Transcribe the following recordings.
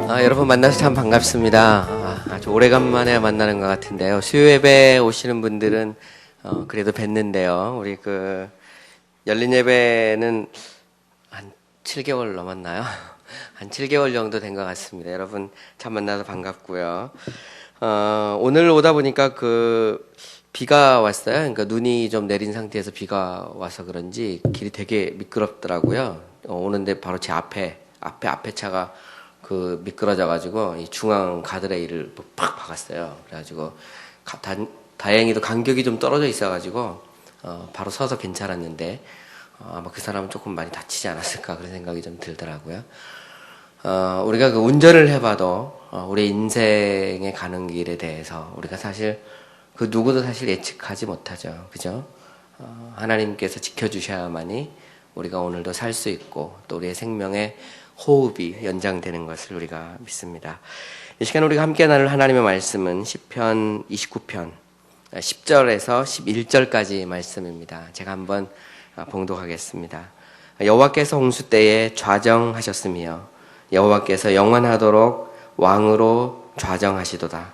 여러분 만나서 참 반갑습니다. 아주 오래간만에 만나는 것 같은데요. 수요 예배 오시는 분들은 그래도 뵀는데요. 우리 열린 예배는 한 7개월 넘었나요? 한 7개월 정도 된 것 같습니다. 여러분 참 만나서 반갑고요. 오늘 오다 보니까 비가 왔어요. 그러니까 눈이 좀 내린 상태에서 비가 와서 그런지 길이 되게 미끄럽더라고요. 오는데 바로 제 앞에 차가 미끄러져가지고 이 중앙 가드레일을 팍 박았어요. 그래가지고 다행히도 간격이 좀 떨어져 있어가지고 바로 서서 괜찮았는데 아마 그 사람은 조금 많이 다치지 않았을까 그런 생각이 좀 들더라고요. 우리가 운전을 해봐도 우리 인생에 가는 길에 대해서 우리가 사실 누구도 사실 예측하지 못하죠. 그죠? 하나님께서 지켜주셔야만이 우리가 오늘도 살 수 있고 또 우리의 생명의 호흡이 연장되는 것을 우리가 믿습니다. 이 시간 우리가 함께 나눌 하나님의 말씀은 시편 29편 10절에서 11절까지 말씀입니다. 제가 한번 봉독하겠습니다. 여호와께서 홍수 때에 좌정하셨으며 여호와께서 영원하도록 왕으로 좌정하시도다.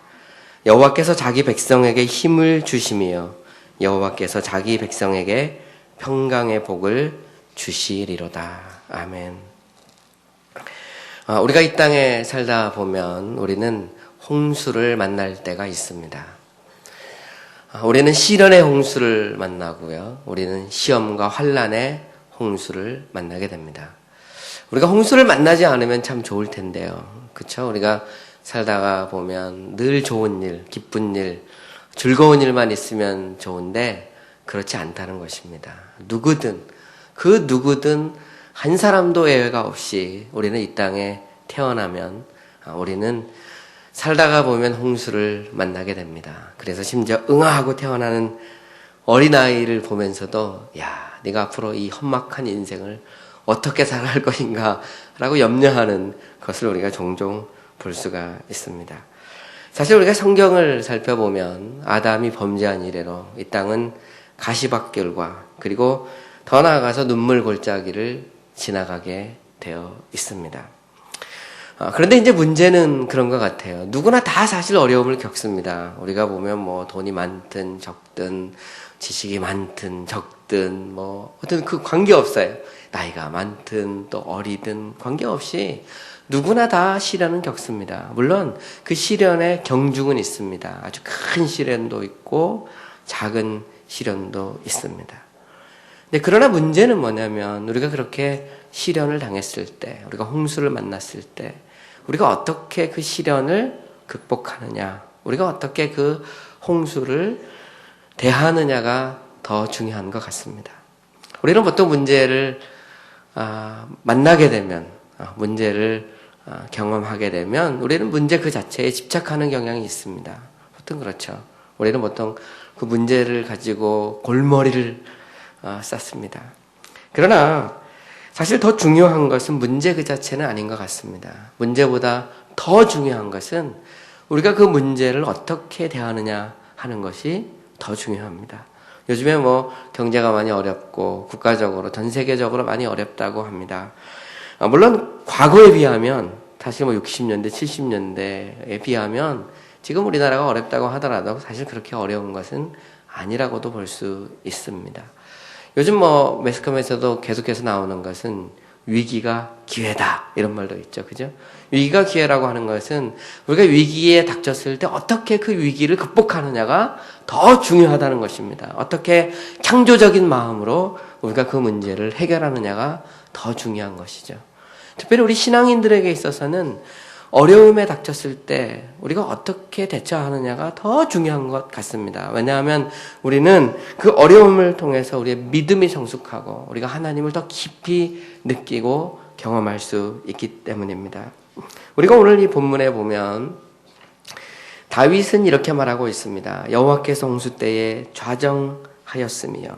여호와께서 자기 백성에게 힘을 주시며 여호와께서 자기 백성에게 평강의 복을 주시리로다. 아멘. 우리가 이 땅에 살다 보면 우리는 홍수를 만날 때가 있습니다. 우리는 시련의 홍수를 만나고요. 우리는 시험과 환난의 홍수를 만나게 됩니다. 우리가 홍수를 만나지 않으면 참 좋을 텐데요. 그렇죠? 우리가 살다가 보면 늘 좋은 일, 기쁜 일, 즐거운 일만 있으면 좋은데 그렇지 않다는 것입니다. 누구든 한 사람도 예외가 없이 우리는 이 땅에 태어나면 우리는 살다가 보면 홍수를 만나게 됩니다. 그래서 심지어 응아하고 태어나는 어린아이를 보면서도 야, 네가 앞으로 이 험악한 인생을 어떻게 살아갈 것인가 라고 염려하는 것을 우리가 종종 볼 수가 있습니다. 사실 우리가 성경을 살펴보면 아담이 범죄한 이래로 이 땅은 가시밭길과 그리고 더 나아가서 눈물 골짜기를 지나가게 되어 있습니다. 그런데 이제 문제는 그런 것 같아요. 누구나 다 사실 어려움을 겪습니다. 우리가 보면 돈이 많든 적든 지식이 많든 적든 어떤 관계없어요. 나이가 많든 또 어리든 관계없이 누구나 다 시련은 겪습니다. 물론 그 시련에 경중은 있습니다. 아주 큰 시련도 있고 작은 시련도 있습니다. 그러나 문제는 뭐냐면 우리가 그렇게 시련을 당했을 때, 우리가 홍수를 만났을 때 우리가 어떻게 그 시련을 극복하느냐, 우리가 어떻게 그 홍수를 대하느냐가 더 중요한 것 같습니다. 우리는 보통 문제를 만나게 되면, 문제를 경험하게 되면 우리는 문제 그 자체에 집착하는 경향이 있습니다. 보통 그렇죠. 우리는 보통 그 문제를 가지고 골머리를 쌓습니다. 그러나 사실 더 중요한 것은 문제 그 자체는 아닌 것 같습니다. 문제보다 더 중요한 것은 우리가 그 문제를 어떻게 대하느냐 하는 것이 더 중요합니다. 요즘에 경제가 많이 어렵고 국가적으로 전 세계적으로 많이 어렵다고 합니다. 물론 과거에 비하면 사실 60년대 70년대에 비하면 지금 우리나라가 어렵다고 하더라도 사실 그렇게 어려운 것은 아니라고도 볼 수 있습니다. 요즘 매스컴에서도 계속해서 나오는 것은 위기가 기회다 이런 말도 있죠. 그죠? 위기가 기회라고 하는 것은 우리가 위기에 닥쳤을 때 어떻게 그 위기를 극복하느냐가 더 중요하다는 것입니다. 어떻게 창조적인 마음으로 우리가 그 문제를 해결하느냐가 더 중요한 것이죠. 특별히 우리 신앙인들에게 있어서는 어려움에 닥쳤을 때 우리가 어떻게 대처하느냐가 더 중요한 것 같습니다. 왜냐하면 우리는 그 어려움을 통해서 우리의 믿음이 성숙하고 우리가 하나님을 더 깊이 느끼고 경험할 수 있기 때문입니다. 우리가 오늘 이 본문에 보면 다윗은 이렇게 말하고 있습니다. 여호와께서 홍수 때에 좌정하였으며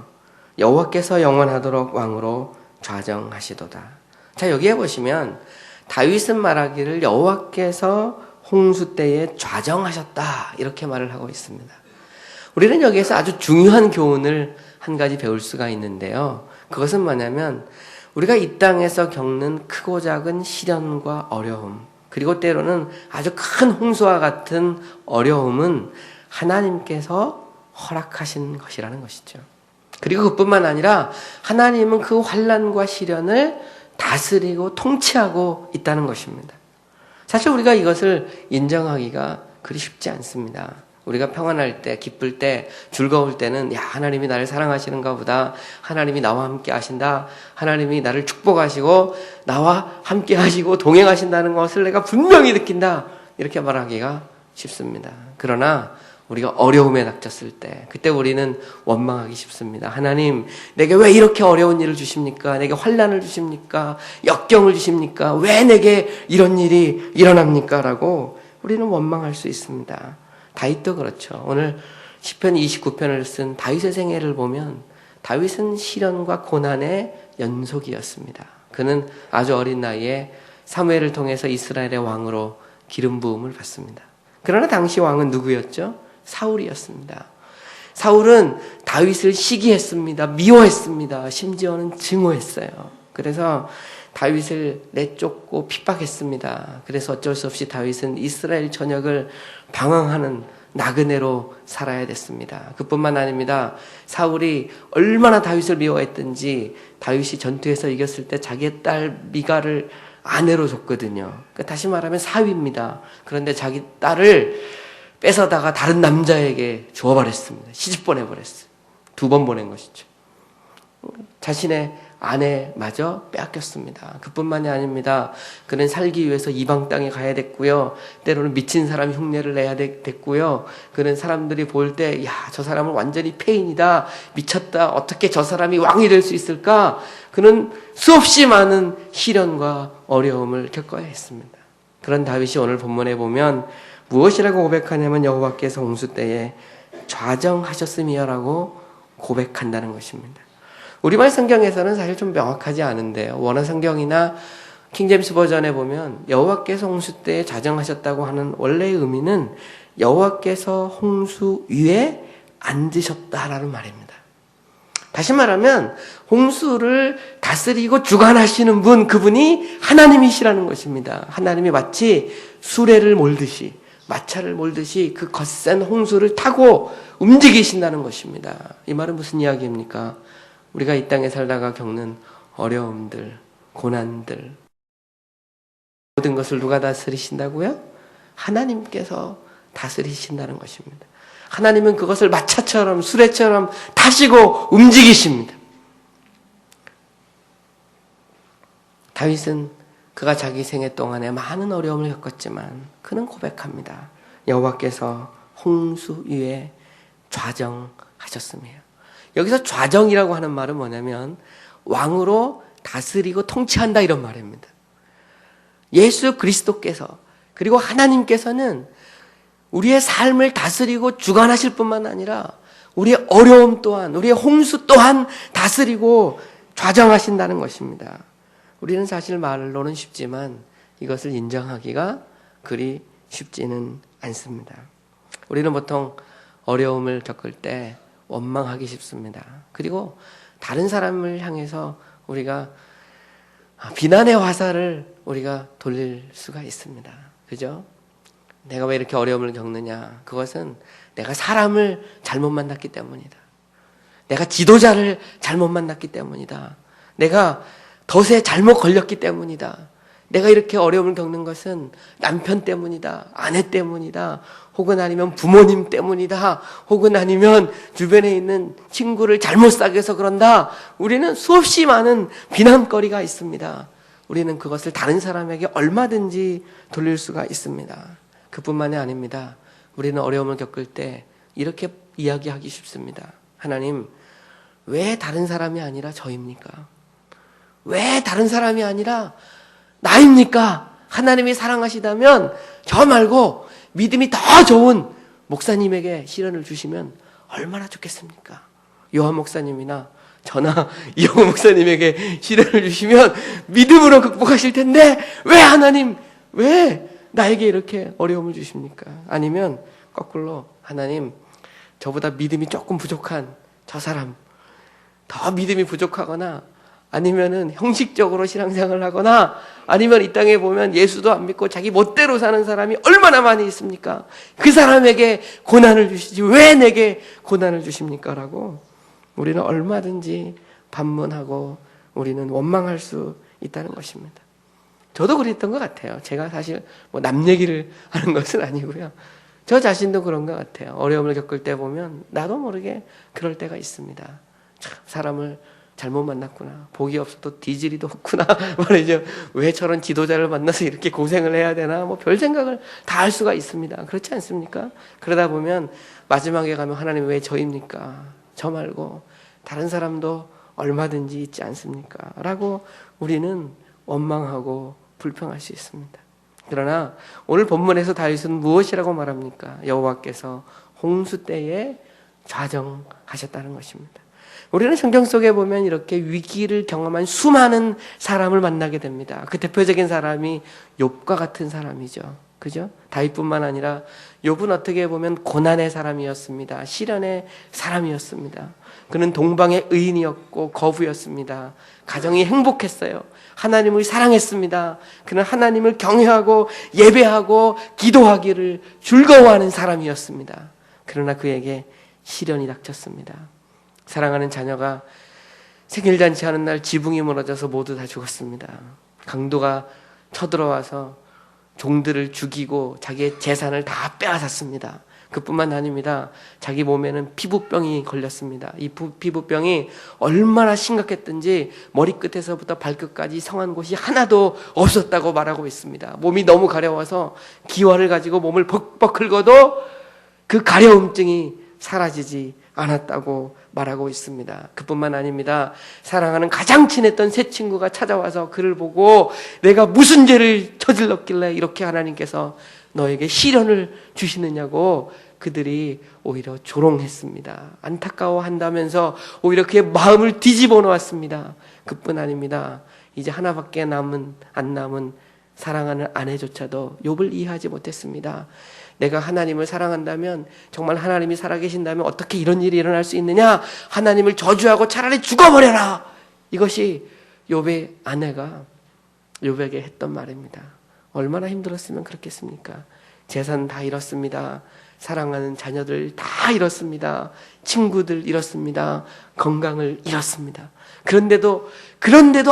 여호와께서 영원하도록 왕으로 좌정하시도다. 자, 여기에 보시면 다윗은 말하기를 여호와께서 홍수 때에 좌정하셨다 이렇게 말을 하고 있습니다. 우리는 여기에서 아주 중요한 교훈을 한 가지 배울 수가 있는데요. 그것은 뭐냐면 우리가 이 땅에서 겪는 크고 작은 시련과 어려움, 그리고 때로는 아주 큰 홍수와 같은 어려움은 하나님께서 허락하신 것이라는 것이죠. 그리고 그뿐만 아니라 하나님은 그 환난과 시련을 다스리고 통치하고 있다는 것입니다. 사실 우리가 이것을 인정하기가 그리 쉽지 않습니다. 우리가 평안할 때, 기쁠 때, 즐거울 때는 하나님이 나를 사랑하시는가 보다. 하나님이 나와 함께 하신다. 하나님이 나를 축복하시고 나와 함께 하시고 동행하신다는 것을 내가 분명히 느낀다. 이렇게 말하기가 쉽습니다. 그러나 우리가 어려움에 닥쳤을 때, 그때 우리는 원망하기 쉽습니다. 하나님, 내게 왜 이렇게 어려운 일을 주십니까? 내게 환난을 주십니까? 역경을 주십니까? 왜 내게 이런 일이 일어납니까? 라고 우리는 원망할 수 있습니다. 다윗도 그렇죠. 오늘 시편 29편을 쓴 다윗의 생애를 보면 다윗은 시련과 고난의 연속이었습니다. 그는 아주 어린 나이에 사무엘을 통해서 이스라엘의 왕으로 기름 부음을 받습니다. 그러나 당시 왕은 누구였죠? 사울이었습니다. 사울은 다윗을 시기했습니다. 미워했습니다. 심지어는 증오했어요. 그래서 다윗을 내쫓고 핍박했습니다. 그래서 어쩔 수 없이 다윗은 이스라엘 전역을 방황하는 나그네로 살아야 됐습니다. 그뿐만 아닙니다. 사울이 얼마나 다윗을 미워했든지 다윗이 전투에서 이겼을 때 자기의 딸 미가를 아내로 줬거든요. 다시 말하면 사위입니다. 그런데 자기 딸을 뺏어다가 다른 남자에게 주어버렸습니다. 시집 보내버렸어요. 2번 보낸 것이죠. 자신의 아내마저 빼앗겼습니다. 그뿐만이 아닙니다. 그는 살기 위해서 이방 땅에 가야 됐고요. 때로는 미친 사람 흉내를 내야 됐고요. 그는 사람들이 볼 때, 저 사람은 완전히 폐인이다. 미쳤다. 어떻게 저 사람이 왕이 될 수 있을까? 그는 수없이 많은 시련과 어려움을 겪어야 했습니다. 그런 다윗이 오늘 본문에 보면 무엇이라고 고백하냐면 여호와께서 홍수 때에 좌정하셨음이여라고 고백한다는 것입니다. 우리말 성경에서는 사실 좀 명확하지 않은데요. 원어 성경이나 킹제임스 버전에 보면 여호와께서 홍수 때에 좌정하셨다고 하는 원래의 의미는 여호와께서 홍수 위에 앉으셨다라는 말입니다. 다시 말하면 홍수를 다스리고 주관하시는 분, 그분이 하나님이시라는 것입니다. 하나님이 마치 수레를 몰듯이, 마차를 몰듯이 그 거센 홍수를 타고 움직이신다는 것입니다. 이 말은 무슨 이야기입니까? 우리가 이 땅에 살다가 겪는 어려움들, 고난들, 모든 것을 누가 다스리신다고요? 하나님께서 다스리신다는 것입니다. 하나님은 그것을 마차처럼 수레처럼 타시고 움직이십니다. 다윗은 그가 자기 생애 동안에 많은 어려움을 겪었지만 그는 고백합니다. 여호와께서 홍수 위에 좌정하셨으며. 여기서 좌정이라고 하는 말은 뭐냐면 왕으로 다스리고 통치한다 이런 말입니다. 예수 그리스도께서 그리고 하나님께서는 우리의 삶을 다스리고 주관하실 뿐만 아니라 우리의 어려움 또한, 우리의 홍수 또한 다스리고 좌정하신다는 것입니다. 우리는 사실 말로는 쉽지만 이것을 인정하기가 그리 쉽지는 않습니다. 우리는 보통 어려움을 겪을 때 원망하기 쉽습니다. 그리고 다른 사람을 향해서 우리가 비난의 화살을 우리가 돌릴 수가 있습니다. 그죠? 내가 왜 이렇게 어려움을 겪느냐? 그것은 내가 사람을 잘못 만났기 때문이다. 내가 지도자를 잘못 만났기 때문이다. 내가 덫에 잘못 걸렸기 때문이다. 내가 이렇게 어려움을 겪는 것은 남편 때문이다. 아내 때문이다. 혹은 아니면 부모님 때문이다. 혹은 아니면 주변에 있는 친구를 잘못 사귀어서 그런다. 우리는 수없이 많은 비난거리가 있습니다. 우리는 그것을 다른 사람에게 얼마든지 돌릴 수가 있습니다. 그뿐만이 아닙니다. 우리는 어려움을 겪을 때 이렇게 이야기하기 쉽습니다. 하나님, 왜 다른 사람이 아니라 저입니까? 왜 다른 사람이 아니라 나입니까? 하나님이 사랑하시다면 저 말고 믿음이 더 좋은 목사님에게 시련을 주시면 얼마나 좋겠습니까? 요한 목사님이나 저나 이영호 목사님에게 시련을 주시면 믿음으로 극복하실 텐데 왜 하나님, 왜 나에게 이렇게 어려움을 주십니까? 아니면 거꾸로 하나님, 저보다 믿음이 조금 부족한 저 사람, 더 믿음이 부족하거나 아니면은 형식적으로 신앙생활을 하거나 아니면 이 땅에 보면 예수도 안 믿고 자기 멋대로 사는 사람이 얼마나 많이 있습니까? 그 사람에게 고난을 주시지 왜 내게 고난을 주십니까? 라고 우리는 얼마든지 반문하고 우리는 원망할 수 있다는 것입니다. 저도 그랬던 것 같아요. 제가 사실 뭐 남 얘기를 하는 것은 아니고요. 저 자신도 그런 것 같아요. 어려움을 겪을 때 보면 나도 모르게 그럴 때가 있습니다. 참 사람을 잘못 만났구나. 복이 없어도 뒤질이 덥구나. 말이죠. 왜 저런 지도자를 만나서 이렇게 고생을 해야 되나. 뭐 별 생각을 다 할 수가 있습니다. 그렇지 않습니까? 그러다 보면 마지막에 가면 하나님 왜 저입니까? 저 말고 다른 사람도 얼마든지 있지 않습니까? 라고 우리는 원망하고 불평할 수 있습니다. 그러나 오늘 본문에서 다윗은 무엇이라고 말합니까? 여호와께서 홍수 때에 좌정하셨다는 것입니다. 우리는 성경 속에 보면 이렇게 위기를 경험한 수많은 사람을 만나게 됩니다. 그 대표적인 사람이 욥과 같은 사람이죠. 그죠? 다윗뿐만 아니라 욥은 어떻게 보면 고난의 사람이었습니다. 시련의 사람이었습니다. 그는 동방의 의인이었고 거부였습니다. 가정이 행복했어요. 하나님을 사랑했습니다. 그는 하나님을 경외하고 예배하고 기도하기를 즐거워하는 사람이었습니다. 그러나 그에게 시련이 닥쳤습니다. 사랑하는 자녀가 생일잔치 하는 날 지붕이 무너져서 모두 다 죽었습니다. 강도가 쳐들어와서 종들을 죽이고 자기의 재산을 다 빼앗았습니다. 그뿐만 아닙니다. 자기 몸에는 피부병이 걸렸습니다. 이 피부병이 얼마나 심각했던지 머리끝에서부터 발끝까지 성한 곳이 하나도 없었다고 말하고 있습니다. 몸이 너무 가려워서 기와를 가지고 몸을 벅벅 긁어도 그 가려움증이 사라지지 않았다고 말하고 있습니다. 그뿐만 아닙니다. 사랑하는 가장 친했던 새 친구가 찾아와서 그를 보고 내가 무슨 죄를 저질렀길래 이렇게 하나님께서 너에게 시련을 주시느냐고 그들이 오히려 조롱했습니다. 안타까워한다면서 오히려 그의 마음을 뒤집어 놓았습니다. 그뿐 아닙니다. 이제 하나밖에 안 남은 사랑하는 아내조차도 욥을 이해하지 못했습니다. 내가 하나님을 사랑한다면 정말 하나님이 살아계신다면 어떻게 이런 일이 일어날 수 있느냐? 하나님을 저주하고 차라리 죽어버려라. 이것이 욥의 아내가 욥에게 했던 말입니다. 얼마나 힘들었으면 그렇겠습니까? 재산 다 잃었습니다. 사랑하는 자녀들 다 잃었습니다. 친구들 잃었습니다. 건강을 잃었습니다. 그런데도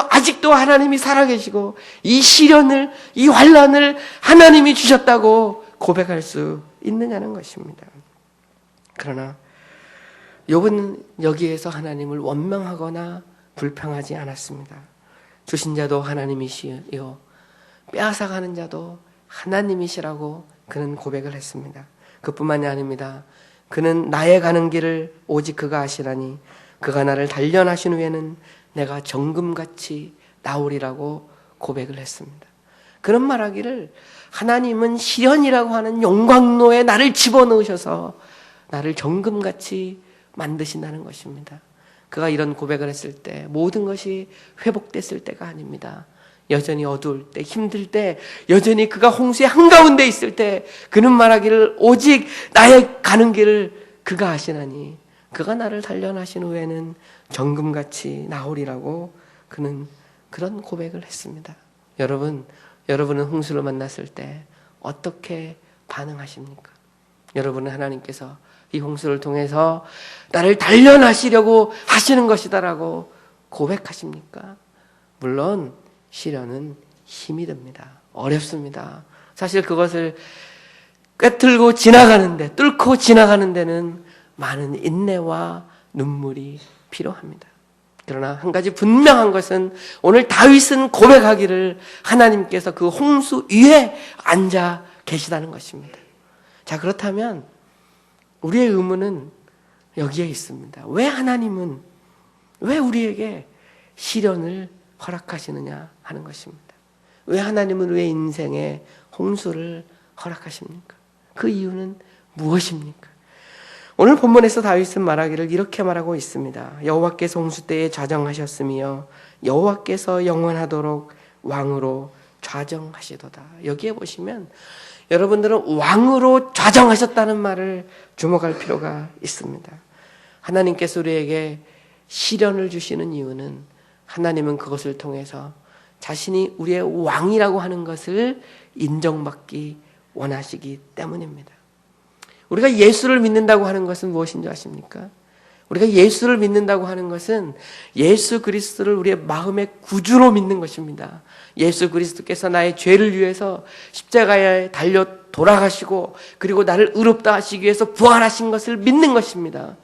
아직도 하나님이 살아계시고 이 시련을, 이 환난을 하나님이 주셨다고 고백할 수 있느냐는 것입니다. 그러나 욥은 여기에서 하나님을 원망하거나 불평하지 않았습니다. 주신 자도 하나님이시요 빼앗아가는 자도 하나님이시라고 그는 고백을 했습니다. 그뿐만이 아닙니다. 그는 나의 가는 길을 오직 그가 아시라니 그가 나를 단련하신 후에는 내가 정금같이 나오리라고 고백을 했습니다. 그런 말하기를 하나님은 시련이라고 하는 용광로에 나를 집어넣으셔서 나를 정금같이 만드신다는 것입니다. 그가 이런 고백을 했을 때 모든 것이 회복됐을 때가 아닙니다. 여전히 어두울 때, 힘들 때, 여전히 그가 홍수의 한가운데 있을 때 그는 말하기를 오직 나의 가는 길을 그가 아시나니 그가 나를 단련하신 후에는 정금같이 나오리라고 그는 그런 고백을 했습니다. 여러분은 홍수를 만났을 때 어떻게 반응하십니까? 여러분은 하나님께서 이 홍수를 통해서 나를 단련하시려고 하시는 것이다라고 고백하십니까? 물론 시련은 힘이 듭니다. 어렵습니다. 사실 그것을 꿰뚫고 지나가는데, 뚫고 지나가는 데는 많은 인내와 눈물이 필요합니다. 그러나 한 가지 분명한 것은 오늘 다윗은 고백하기를 하나님께서 그 홍수 위에 앉아 계시다는 것입니다. 자, 그렇다면 우리의 의문은 여기에 있습니다. 왜 하나님은 왜 우리에게 시련을 허락하시느냐 하는 것입니다. 왜 하나님은 우리의 인생에 홍수를 허락하십니까? 그 이유는 무엇입니까? 오늘 본문에서 다윗은 말하기를 이렇게 말하고 있습니다. 여호와께서 홍수 때에 좌정하셨으며 여호와께서 영원하도록 왕으로 좌정하시도다. 여기에 보시면 여러분들은 왕으로 좌정하셨다는 말을 주목할 필요가 있습니다. 하나님께서 우리에게 시련을 주시는 이유는 하나님은 그것을 통해서 자신이 우리의 왕이라고 하는 것을 인정받기 원하시기 때문입니다. 우리가 예수를 믿는다고 하는 것은 무엇인 줄 아십니까? 우리가 예수를 믿는다고 하는 것은 예수 그리스도를 우리의 마음의 구주로 믿는 것입니다. 예수 그리스도께서 나의 죄를 위해서 십자가에 달려 돌아가시고 그리고 나를 의롭다 하시기 위해서 부활하신 것을 믿는 것입니다.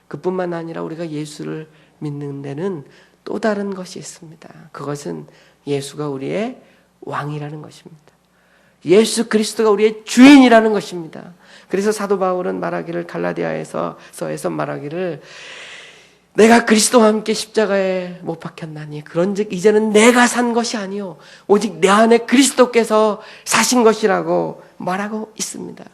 그뿐만 아니라 우리가 예수를 믿는 데는 또 다른 것이 있습니다. 그것은 예수가 우리의 왕이라는 것입니다. 예수 그리스도가 우리의 주인이라는 것입니다. 그래서 사도 바울은 말하기를, 갈라디아서에서 말하기를, 내가 그리스도와 함께 십자가에 못 박혔나니 그런즉 이제는 내가 산 것이 아니요 오직 내 안에 그리스도께서 사신 것이라고 말하고 있습니다.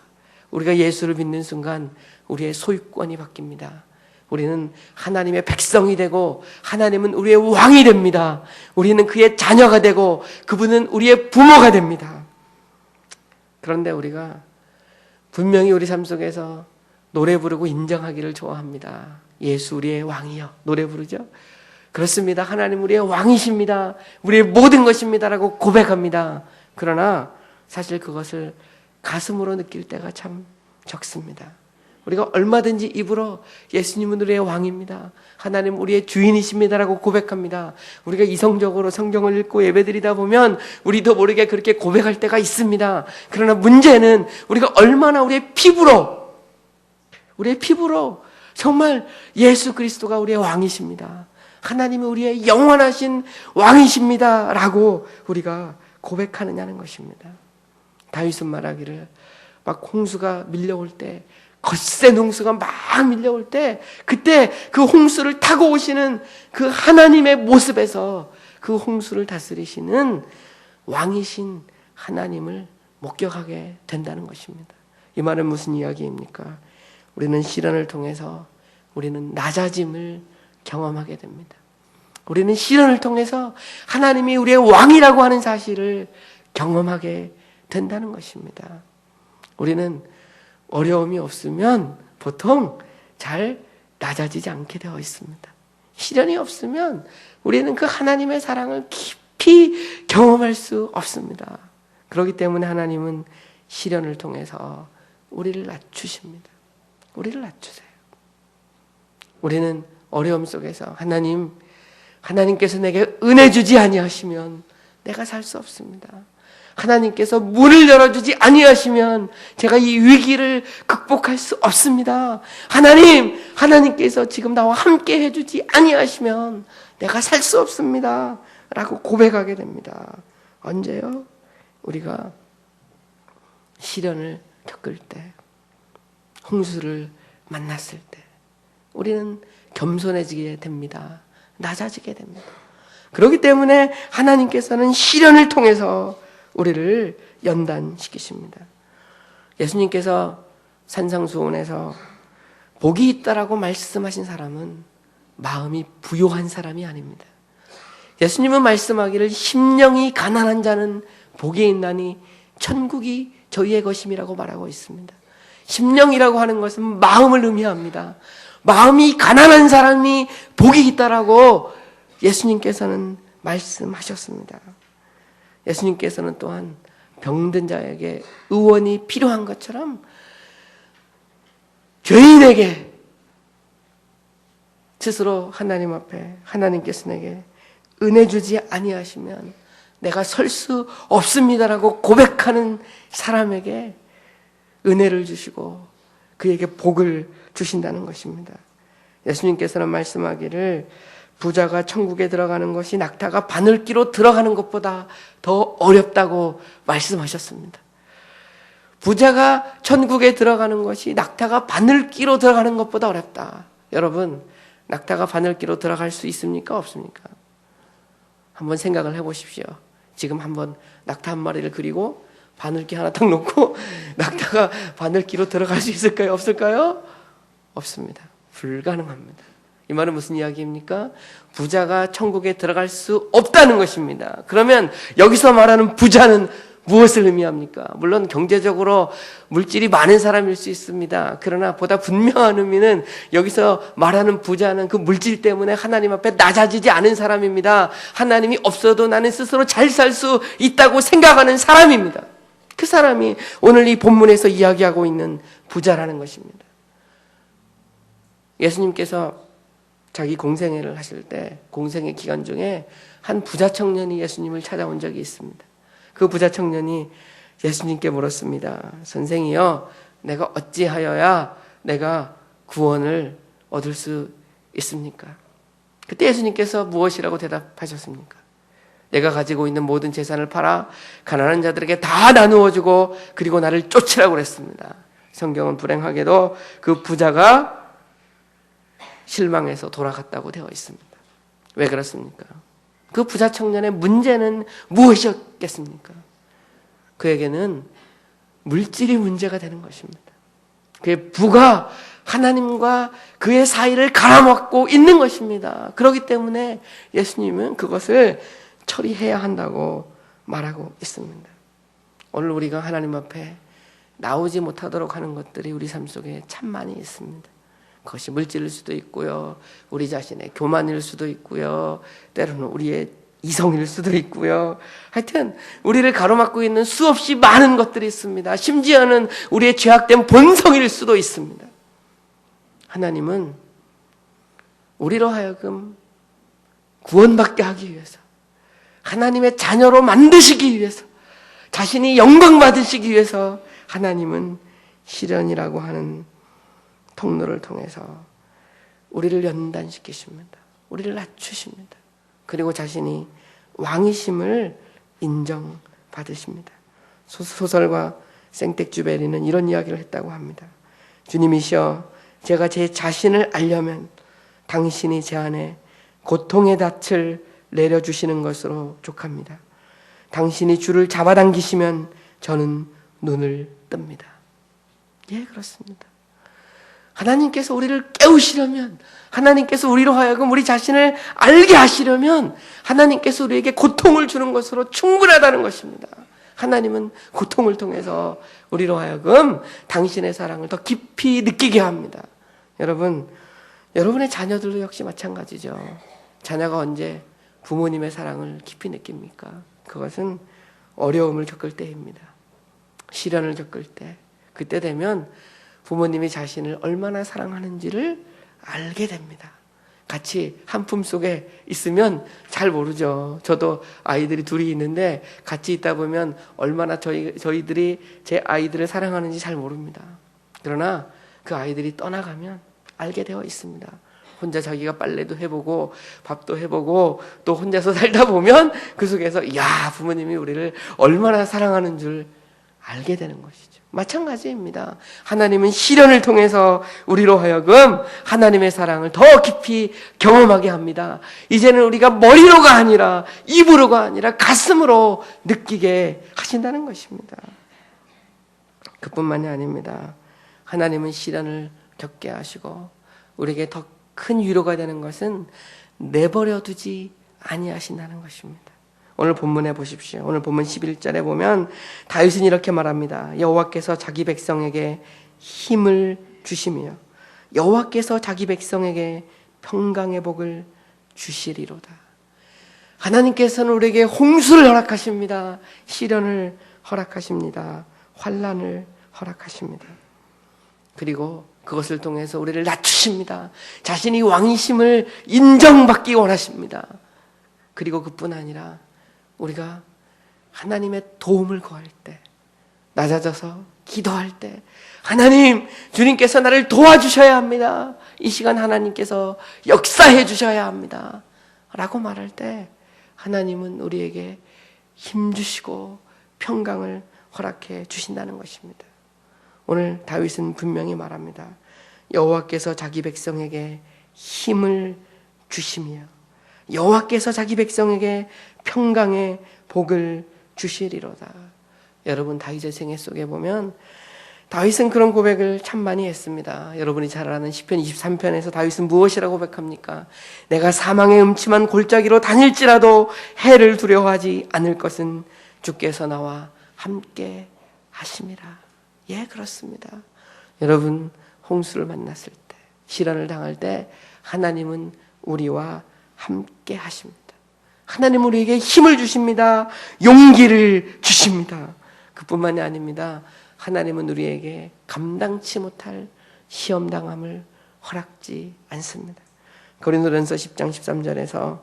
우리가 예수를 믿는 순간 우리의 소유권이 바뀝니다. 우리는 하나님의 백성이 되고 하나님은 우리의 왕이 됩니다. 우리는 그의 자녀가 되고 그분은 우리의 부모가 됩니다. 그런데 우리가 분명히 우리 삶 속에서 노래 부르고 인정하기를 좋아합니다. 예수 우리의 왕이여, 노래 부르죠. 그렇습니다. 하나님 우리의 왕이십니다. 우리의 모든 것입니다라고 고백합니다. 그러나 사실 그것을 가슴으로 느낄 때가 참 적습니다. 우리가 얼마든지 입으로 예수님은 우리의 왕입니다, 하나님 우리의 주인이십니다라고 고백합니다. 우리가 이성적으로 성경을 읽고 예배드리다 보면 우리도 모르게 그렇게 고백할 때가 있습니다. 그러나 문제는 우리가 얼마나 우리의 피부로 정말 예수 그리스도가 우리의 왕이십니다, 하나님이 우리의 영원하신 왕이십니다 라고 우리가 고백하느냐는 것입니다. 다윗은 말하기를, 막 홍수가 밀려올 때, 거센 홍수가 막 밀려올 때, 그때 그 홍수를 타고 오시는 그 하나님의 모습에서 그 홍수를 다스리시는 왕이신 하나님을 목격하게 된다는 것입니다. 이 말은 무슨 이야기입니까? 우리는 시련을 통해서 우리는 낮아짐을 경험하게 됩니다. 우리는 시련을 통해서 하나님이 우리의 왕이라고 하는 사실을 경험하게 된다는 것입니다. 우리는 어려움이 없으면 보통 잘 낮아지지 않게 되어 있습니다. 시련이 없으면 우리는 그 하나님의 사랑을 깊이 경험할 수 없습니다. 그렇기 때문에 하나님은 시련을 통해서 우리를 낮추십니다. 우리를 낮추세요. 우리는 어려움 속에서 하나님께서 내게 은혜 주지 아니하시면 내가 살 수 없습니다. 하나님께서 문을 열어주지 아니하시면 제가 이 위기를 극복할 수 없습니다. 하나님께서 지금 나와 함께 해주지 아니하시면 내가 살 수 없습니다 라고 고백하게 됩니다. 언제요? 우리가 시련을 겪을 때, 홍수를 만났을 때 우리는 겸손해지게 됩니다. 낮아지게 됩니다. 그렇기 때문에 하나님께서는 시련을 통해서 우리를 연단시키십니다. 예수님께서 산상수훈에서 복이 있다라고 말씀하신 사람은 마음이 부요한 사람이 아닙니다. 예수님은 말씀하기를, 심령이 가난한 자는 복이 있나니 천국이 저희의 것임이라고 말하고 있습니다. 심령이라고 하는 것은 마음을 의미합니다. 마음이 가난한 사람이 복이 있다라고 예수님께서는 말씀하셨습니다. 예수님께서는 또한 병든 자에게 의원이 필요한 것처럼 죄인에게 스스로 하나님 앞에, 하나님께서 내게 은혜 주지 아니하시면 내가 설 수 없습니다라고 고백하는 사람에게 은혜를 주시고 그에게 복을 주신다는 것입니다. 예수님께서는 말씀하기를, 부자가 천국에 들어가는 것이 낙타가 바늘기로 들어가는 것보다 더 어렵다고 말씀하셨습니다. 부자가 천국에 들어가는 것이 낙타가 바늘기로 들어가는 것보다 어렵다. 여러분, 낙타가 바늘기로 들어갈 수 있습니까? 없습니까? 한번 생각을 해보십시오. 지금 한번 낙타 한 마리를 그리고 바늘기 하나 딱 놓고 낙타가 바늘기로 들어갈 수 있을까요? 없을까요? 없습니다. 불가능합니다. 이 말은 무슨 이야기입니까? 부자가 천국에 들어갈 수 없다는 것입니다. 그러면 여기서 말하는 부자는 무엇을 의미합니까? 물론 경제적으로 물질이 많은 사람일 수 있습니다. 그러나 보다 분명한 의미는 여기서 말하는 부자는 그 물질 때문에 하나님 앞에 낮아지지 않은 사람입니다. 하나님이 없어도 나는 스스로 잘 살 수 있다고 생각하는 사람입니다. 그 사람이 오늘 이 본문에서 이야기하고 있는 부자라는 것입니다. 예수님께서 자기 공생애를 하실 때 공생애 기간 중에 한 부자 청년이 예수님을 찾아온 적이 있습니다. 그 부자 청년이 예수님께 물었습니다. 선생이여, 내가 어찌하여야 내가 구원을 얻을 수 있습니까? 그때 예수님께서 무엇이라고 대답하셨습니까? 내가 가지고 있는 모든 재산을 팔아 가난한 자들에게 다 나누어 주고 그리고 나를 쫓으라고 그랬습니다. 성경은 불행하게도 그 부자가 실망해서 돌아갔다고 되어 있습니다. 왜 그렇습니까? 그 부자 청년의 문제는 무엇이었겠습니까? 그에게는 물질이 문제가 되는 것입니다. 그의 부가 하나님과 그의 사이를 갈아먹고 있는 것입니다. 그렇기 때문에 예수님은 그것을 처리해야 한다고 말하고 있습니다. 오늘 우리가 하나님 앞에 나오지 못하도록 하는 것들이 우리 삶 속에 참 많이 있습니다. 그것이 물질일 수도 있고요. 우리 자신의 교만일 수도 있고요. 때로는 우리의 이성일 수도 있고요. 하여튼 우리를 가로막고 있는 수없이 많은 것들이 있습니다. 심지어는 우리의 죄악된 본성일 수도 있습니다. 하나님은 우리로 하여금 구원받게 하기 위해서, 하나님의 자녀로 만드시기 위해서, 자신이 영광 받으시기 위해서 하나님은 시련이라고 하는 통로를 통해서 우리를 연단시키십니다. 우리를 낮추십니다. 그리고 자신이 왕이심을 인정받으십니다. 소설가 생텍쥐베리는 이런 이야기를 했다고 합니다. 주님이시여, 제가 제 자신을 알려면 당신이 제 안에 고통의 닻을 내려주시는 것으로 족합니다. 당신이 줄을 잡아당기시면 저는 눈을 뜹니다. 예, 그렇습니다. 하나님께서 우리를 깨우시려면, 하나님께서 우리로 하여금 우리 자신을 알게 하시려면 하나님께서 우리에게 고통을 주는 것으로 충분하다는 것입니다. 하나님은 고통을 통해서 우리로 하여금 당신의 사랑을 더 깊이 느끼게 합니다. 여러분, 여러분의 자녀들도 역시 마찬가지죠. 자녀가 언제 부모님의 사랑을 깊이 느낍니까? 그것은 어려움을 겪을 때입니다. 시련을 겪을 때. 그때 되면 부모님이 자신을 얼마나 사랑하는지를 알게 됩니다. 같이 한 품 속에 있으면 잘 모르죠. 저도 아이들이 둘이 있는데 같이 있다 보면 얼마나 저희들이 제 아이들을 사랑하는지 잘 모릅니다. 그러나 그 아이들이 떠나가면 알게 되어 있습니다. 혼자 자기가 빨래도 해보고 밥도 해보고 또 혼자서 살다 보면 그 속에서 야, 부모님이 우리를 얼마나 사랑하는 줄 알게 되는 것이죠. 마찬가지입니다. 하나님은 시련을 통해서 우리로 하여금 하나님의 사랑을 더 깊이 경험하게 합니다. 이제는 우리가 머리로가 아니라 입으로가 아니라 가슴으로 느끼게 하신다는 것입니다. 그뿐만이 아닙니다. 하나님은 시련을 겪게 하시고 우리에게 더 큰 위로가 되는 것은 내버려 두지 아니하신다는 것입니다. 오늘 본문에 보십시오. 오늘 본문 11절에 보면 다윗은 이렇게 말합니다. 여호와께서 자기 백성에게 힘을 주시며 여호와께서 자기 백성에게 평강의 복을 주시리로다. 하나님께서는 우리에게 홍수를 허락하십니다. 시련을 허락하십니다. 환난을 허락하십니다. 그리고 그것을 통해서 우리를 낮추십니다. 자신이 왕이심을 인정받기 원하십니다. 그리고 그뿐 아니라 우리가 하나님의 도움을 구할 때, 낮아져서 기도할 때 하나님, 주님께서 나를 도와주셔야 합니다. 이 시간 하나님께서 역사해 주셔야 합니다. 라고 말할 때 하나님은 우리에게 힘 주시고 평강을 허락해 주신다는 것입니다. 오늘 다윗은 분명히 말합니다. 여호와께서 자기 백성에게 힘을 주시며 여호와께서 자기 백성에게 평강의 복을 주시리로다. 여러분, 다윗의 생애 속에 보면 다윗은 그런 고백을 참 많이 했습니다. 여러분이 잘 아는 시편 23편에서 다윗은 무엇이라고 고백합니까? 내가 사망의 음침한 골짜기로 다닐지라도 해를 두려워하지 않을 것은 주께서 나와 함께 하심이라. 예, 그렇습니다. 여러분, 홍수를 만났을 때, 시련을 당할 때 하나님은 우리와 함께 하십니다. 하나님 우리에게 힘을 주십니다. 용기를 주십니다. 그뿐만이 아닙니다. 하나님은 우리에게 감당치 못할 시험당함을 허락지 않습니다. 고린도전서 10장 13절에서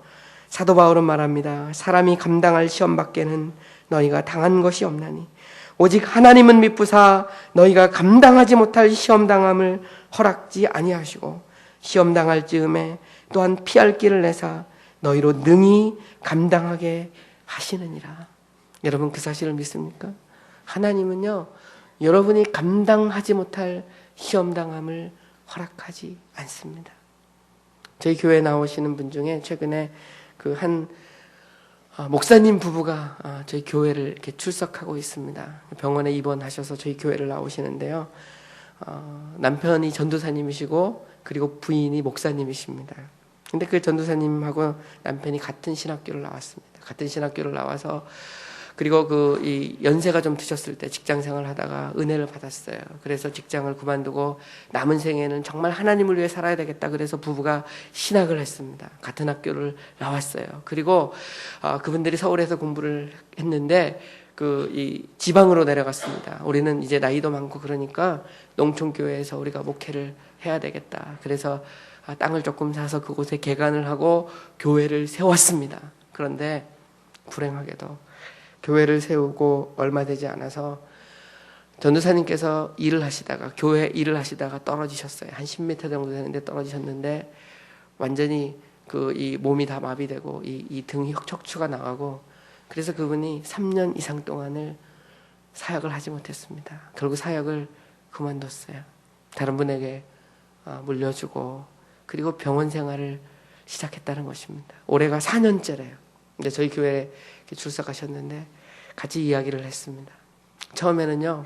사도 바울은 말합니다. 사람이 감당할 시험 밖에는 너희가 당한 것이 없나니 오직 하나님은 미쁘사 너희가 감당하지 못할 시험당함을 허락지 아니하시고 시험당할 즈음에 또한 피할 길을 내사 너희로 능히 감당하게 하시느니라. 여러분, 그 사실을 믿습니까? 하나님은요, 여러분이 감당하지 못할 시험당함을 허락하지 않습니다. 저희 교회에 나오시는 분 중에 최근에 그 한 목사님 부부가 저희 교회를 이렇게 출석하고 있습니다. 병원에 입원하셔서 저희 교회를 나오시는데요. 남편이 전도사님이시고 그리고 부인이 목사님이십니다. 근데 그 전도사님하고 남편이 같은 신학교를 나왔습니다. 같은 신학교를 나와서 그리고 이 연세가 좀 드셨을 때 직장 생활을 하다가 은혜를 받았어요. 그래서 직장을 그만두고 남은 생에는 정말 하나님을 위해 살아야 되겠다. 그래서 부부가 신학을 했습니다. 같은 학교를 나왔어요. 그리고 그분들이 서울에서 공부를 했는데 이 지방으로 내려갔습니다. 우리는 이제 나이도 많고 그러니까 농촌교회에서 우리가 목회를 해야 되겠다. 그래서 땅을 조금 사서 그곳에 개간을 하고 교회를 세웠습니다. 그런데 불행하게도 교회를 세우고 얼마 되지 않아서 전도사님께서 교회 일을 하시다가 떨어지셨어요. 한 10m 정도 되는데 떨어지셨는데 완전히 이 몸이 다 마비되고 이 등이 척추가 나가고 그래서 그분이 3년 이상 동안을 사역을 하지 못했습니다. 결국 사역을 그만뒀어요. 다른 분에게 물려주고 그리고 병원 생활을 시작했다는 것입니다. 올해가 4년째래요. 근데 저희 교회에 출석하셨는데 같이 이야기를 했습니다. 처음에는요,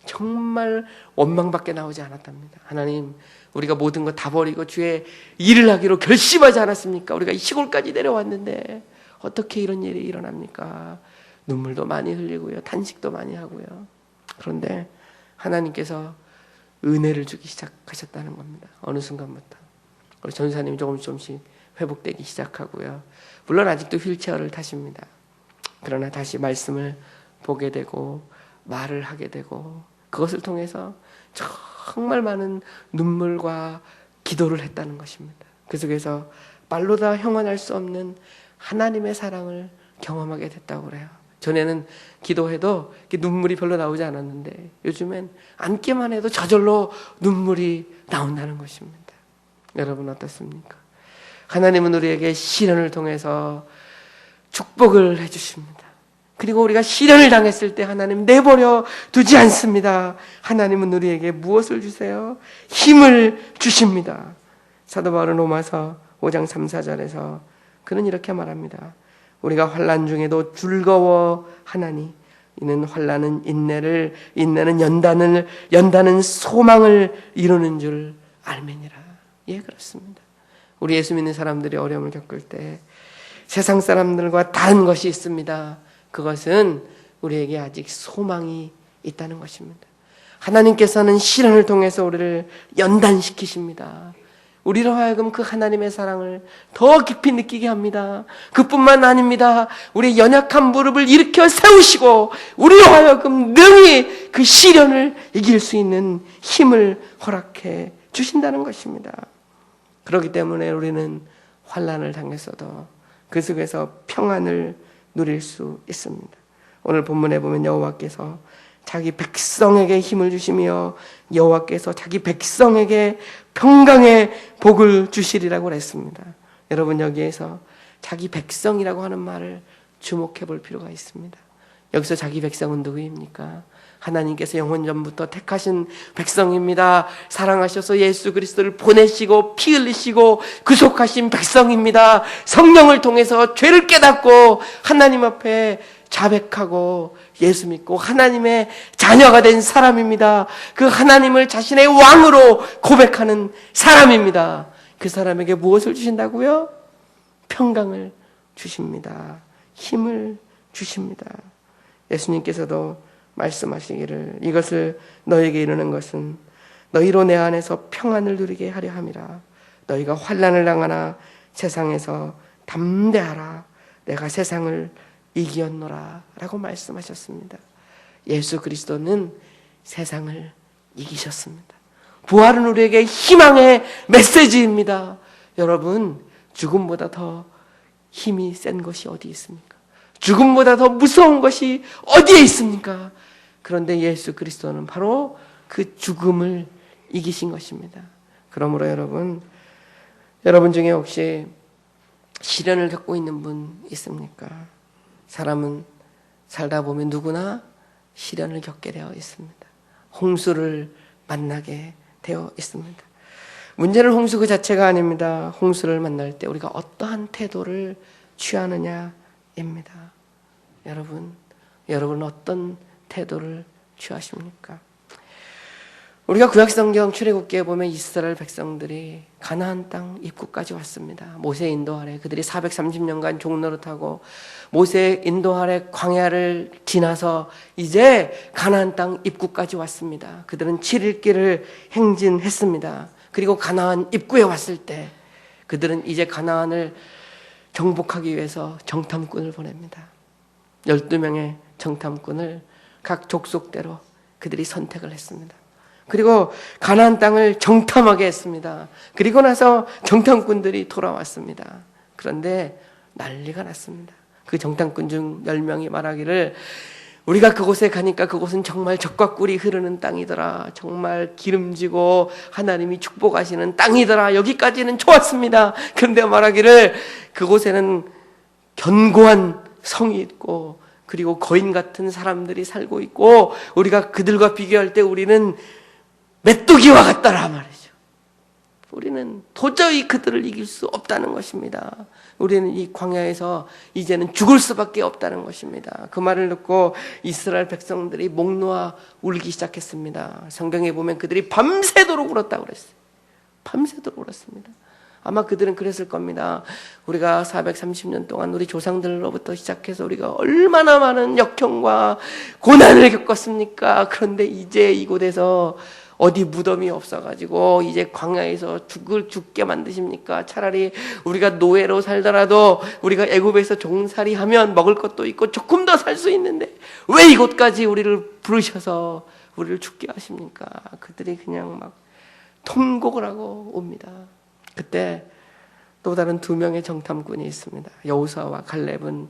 정말 원망밖에 나오지 않았답니다. 하나님, 우리가 모든 거 다 버리고 주의 일을 하기로 결심하지 않았습니까? 우리가 이 시골까지 내려왔는데 어떻게 이런 일이 일어납니까? 눈물도 많이 흘리고요, 탄식도 많이 하고요. 그런데 하나님께서 은혜를 주기 시작하셨다는 겁니다. 어느 순간부터 우리 전사님이 조금씩 회복되기 시작하고요. 물론 아직도 휠체어를 타십니다. 그러나 다시 말씀을 보게 되고 말을 하게 되고 그것을 통해서 정말 많은 눈물과 기도를 했다는 것입니다. 그 속에서 말로 다 형언할 수 없는 하나님의 사랑을 경험하게 됐다고 그래요. 전에는 기도해도 눈물이 별로 나오지 않았는데 요즘엔 앉기만 해도 저절로 눈물이 나온다는 것입니다. 여러분 어떻습니까? 하나님은 우리에게 시련을 통해서 축복을 해주십니다. 그리고 우리가 시련을 당했을 때 하나님 내버려 두지 않습니다. 하나님은 우리에게 무엇을 주세요? 힘을 주십니다. 사도 바울은 로마서 5장 3, 4절에서 그는 이렇게 말합니다. 우리가 환난 중에도 즐거워하나니 이는 환난은 인내를, 인내는 연단은 소망을 이루는 줄 알매니라. 예, 그렇습니다. 우리 예수 믿는 사람들이 어려움을 겪을 때 세상 사람들과 다른 것이 있습니다. 그것은 우리에게 아직 소망이 있다는 것입니다. 하나님께서는 시련을 통해서 우리를 연단시키십니다. 우리로 하여금 그 하나님의 사랑을 더 깊이 느끼게 합니다. 그뿐만 아닙니다. 우리의 연약한 무릎을 일으켜 세우시고 우리로 하여금 능히 그 시련을 이길 수 있는 힘을 허락해 주신다는 것입니다. 그렇기 때문에 우리는 환난을 당했어도 그 속에서 평안을 누릴 수 있습니다. 오늘 본문에 보면 여호와께서 자기 백성에게 힘을 주시며 여호와께서 자기 백성에게 평강의 복을 주시리라고 그랬습니다. 여러분 여기에서 자기 백성이라고 하는 말을 주목해 볼 필요가 있습니다. 여기서 자기 백성은 누구입니까? 하나님께서 영원전부터 택하신 백성입니다. 사랑하셔서 예수 그리스도를 보내시고 피 흘리시고 구속하신 백성입니다. 성령을 통해서 죄를 깨닫고 하나님 앞에 자백하고 예수 믿고 하나님의 자녀가 된 사람입니다. 그 하나님을 자신의 왕으로 고백하는 사람입니다. 그 사람에게 무엇을 주신다고요? 평강을 주십니다. 힘을 주십니다. 예수님께서도 말씀하시기를 이것을 너에게 이르는 것은 너희로 내 안에서 평안을 누리게 하려 함이라. 너희가 환난을 당하나 세상에서 담대하라. 내가 세상을 이기었노라 라고 말씀하셨습니다. 예수 그리스도는 세상을 이기셨습니다. 부활은 우리에게 희망의 메시지입니다. 여러분, 죽음보다 더 힘이 센 것이 어디 있습니까? 죽음보다 더 무서운 것이 어디에 있습니까? 그런데 예수 그리스도는 바로 그 죽음을 이기신 것입니다. 그러므로 여러분 중에 혹시 시련을 겪고 있는 분 있습니까? 사람은 살다 보면 누구나 시련을 겪게 되어 있습니다. 홍수를 만나게 되어 있습니다. 문제는 홍수 그 자체가 아닙니다. 홍수를 만날 때 우리가 어떠한 태도를 취하느냐입니다. 여러분 어떤 태도를 취하십니까? 우리가 구약성경 출애굽기에 보면 이스라엘 백성들이 가나안 땅 입구까지 왔습니다. 모세 인도 아래 그들이 430년간 종노릇하고 모세 인도 아래 광야를 지나서 이제 가나안 땅 입구까지 왔습니다. 그들은 7일 길을 행진했습니다. 그리고 가나안 입구에 왔을 때 그들은 이제 가나안을 정복하기 위해서 정탐꾼을 보냅니다. 12명의 정탐꾼을 각 족속대로 그들이 선택을 했습니다. 그리고 가나안 땅을 정탐하게 했습니다. 그리고 나서 정탐꾼들이 돌아왔습니다. 그런데 난리가 났습니다. 그 정탐꾼 중 10명이 말하기를 우리가 그곳에 가니까 그곳은 정말 젖과 꿀이 흐르는 땅이더라. 정말 기름지고 하나님이 축복하시는 땅이더라. 여기까지는 좋았습니다. 그런데 말하기를 그곳에는 견고한 성이 있고 그리고 거인 같은 사람들이 살고 있고 우리가 그들과 비교할 때 우리는 메뚜기와 같다라 말이죠. 우리는 도저히 그들을 이길 수 없다는 것입니다. 우리는 이 광야에서 이제는 죽을 수밖에 없다는 것입니다. 그 말을 듣고 이스라엘 백성들이 목 놓아 울기 시작했습니다. 성경에 보면 그들이 밤새도록 울었다고 그랬어요. 밤새도록 울었습니다. 아마 그들은 그랬을 겁니다. 우리가 430년 동안 우리 조상들로부터 시작해서 우리가 얼마나 많은 역경과 고난을 겪었습니까? 그런데 이제 이곳에서 어디 무덤이 없어가지고 이제 광야에서 죽게 만드십니까? 차라리 우리가 노예로 살더라도 우리가 애굽에서 종살이하면 먹을 것도 있고 조금 더 살 수 있는데 왜 이곳까지 우리를 부르셔서 우리를 죽게 하십니까? 그들이 그냥 막 통곡을 하고 옵니다. 그때 또 다른 2명의 정탐꾼이 있습니다. 여호수아와 갈렙은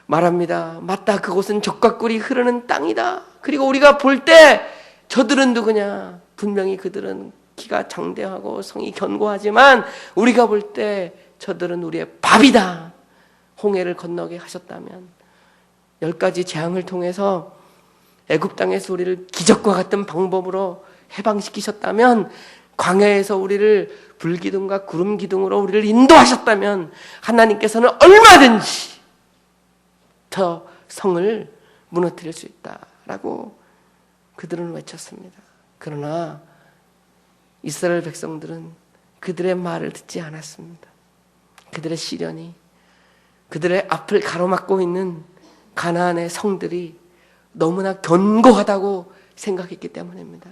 말합니다. 맞다, 그곳은 젖과 꿀이 흐르는 땅이다. 그리고 우리가 볼 때 저들은 누구냐? 분명히 그들은 키가 장대하고 성이 견고하지만 우리가 볼 때 저들은 우리의 밥이다. 홍해를 건너게 하셨다면 10가지 재앙을 통해서 애굽 땅에서 우리를 기적과 같은 방법으로 해방시키셨다면 광야에서 우리를 불기둥과 구름기둥으로 우리를 인도하셨다면 하나님께서는 얼마든지 저 성을 무너뜨릴 수 있다라고 그들은 외쳤습니다. 그러나 이스라엘 백성들은 그들의 말을 듣지 않았습니다. 그들의 시련이 그들의 앞을 가로막고 있는 가나안의 성들이 너무나 견고하다고 생각했기 때문입니다.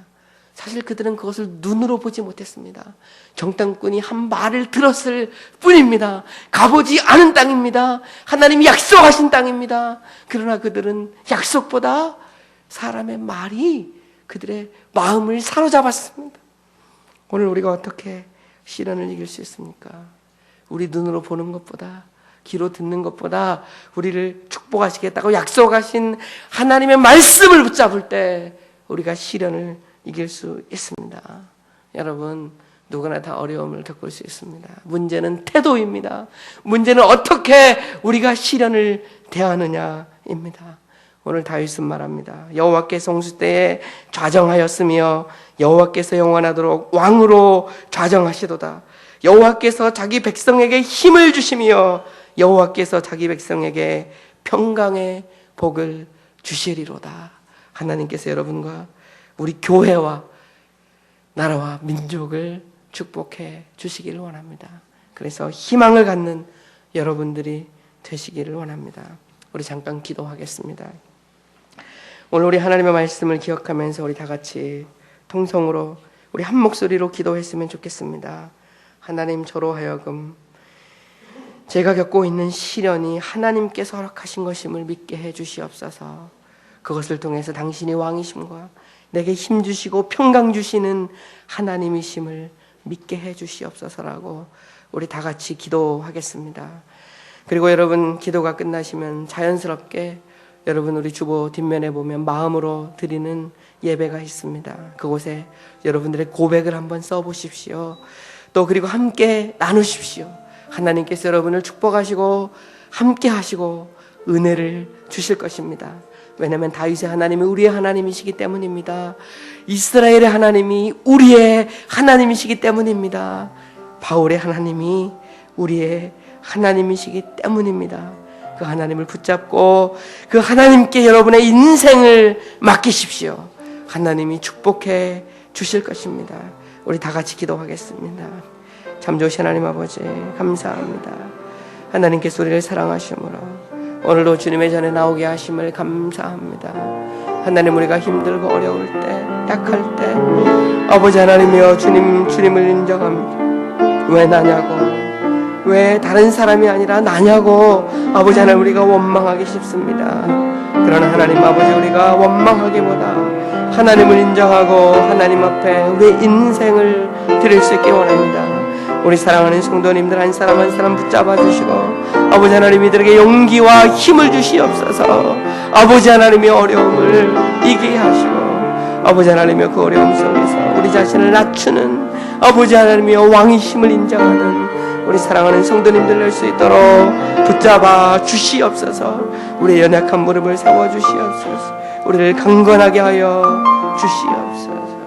사실 그들은 그것을 눈으로 보지 못했습니다. 정탐꾼이 한 말을 들었을 뿐입니다. 가보지 않은 땅입니다. 하나님이 약속하신 땅입니다. 그러나 그들은 약속보다 사람의 말이 그들의 마음을 사로잡았습니다. 오늘 우리가 어떻게 시련을 이길 수 있습니까? 우리 눈으로 보는 것보다, 귀로 듣는 것보다 우리를 축복하시겠다고 약속하신 하나님의 말씀을 붙잡을 때 우리가 시련을 이길 수 있습니다. 여러분, 누구나 다 어려움을 겪을 수 있습니다. 문제는 태도입니다. 문제는 어떻게 우리가 시련을 대하느냐입니다. 오늘 다윗은 말합니다. 여호와께서 홍수 때에 좌정하였으며 여호와께서 영원하도록 왕으로 좌정하시도다. 여호와께서 자기 백성에게 힘을 주시며 여호와께서 자기 백성에게 평강의 복을 주시리로다. 하나님께서 여러분과 우리 교회와 나라와 민족을 축복해 주시기를 원합니다. 그래서 희망을 갖는 여러분들이 되시기를 원합니다. 우리 잠깐 기도하겠습니다. 오늘 우리 하나님의 말씀을 기억하면서 우리 다 같이 통성으로 우리 한 목소리로 기도했으면 좋겠습니다. 하나님, 저로 하여금 제가 겪고 있는 시련이 하나님께서 허락하신 것임을 믿게 해 주시옵소서. 그것을 통해서 당신이 왕이심과 내게 힘 주시고 평강 주시는 하나님이심을 믿게 해 주시옵소서라고 우리 다 같이 기도하겠습니다. 그리고 여러분, 기도가 끝나시면 자연스럽게 여러분 우리 주보 뒷면에 보면 마음으로 드리는 예배가 있습니다. 그곳에 여러분들의 고백을 한번 써보십시오. 또 그리고 함께 나누십시오. 하나님께서 여러분을 축복하시고 함께 하시고 은혜를 주실 것입니다. 왜냐하면 다윗의 하나님이 우리의 하나님이시기 때문입니다. 이스라엘의 하나님이 우리의 하나님이시기 때문입니다. 바울의 하나님이 우리의 하나님이시기 때문입니다. 그 하나님을 붙잡고 그 하나님께 여러분의 인생을 맡기십시오. 하나님이 축복해 주실 것입니다. 우리 다 같이 기도하겠습니다. 참 좋으신 하나님 아버지, 감사합니다. 하나님께서 우리를 사랑하심으로 오늘도 주님의 전에 나오게 하심을 감사합니다. 하나님, 우리가 힘들고 어려울 때, 약할 때 아버지 하나님이여 주님을 인정합니다. 왜 나냐고, 왜 다른 사람이 아니라 나냐고 아버지 하나님 우리가 원망하기 쉽습니다. 그러나 하나님 아버지, 우리가 원망하기보다 하나님을 인정하고 하나님 앞에 우리의 인생을 드릴 수 있게 원합니다. 우리 사랑하는 성도님들 한 사람 한 사람 붙잡아 주시고 아버지 하나님 이들에게 용기와 힘을 주시옵소서. 아버지 하나님의 어려움을 이기게 하시고 아버지 하나님의 그 어려움 속에서 우리 자신을 낮추는 아버지 하나님의 왕이심을 인정하는 우리 사랑하는 성도님들 될 수 있도록 붙잡아 주시옵소서. 우리의 연약한 무릎을 세워 주시옵소서. 우리를 강건하게 하여 주시옵소서.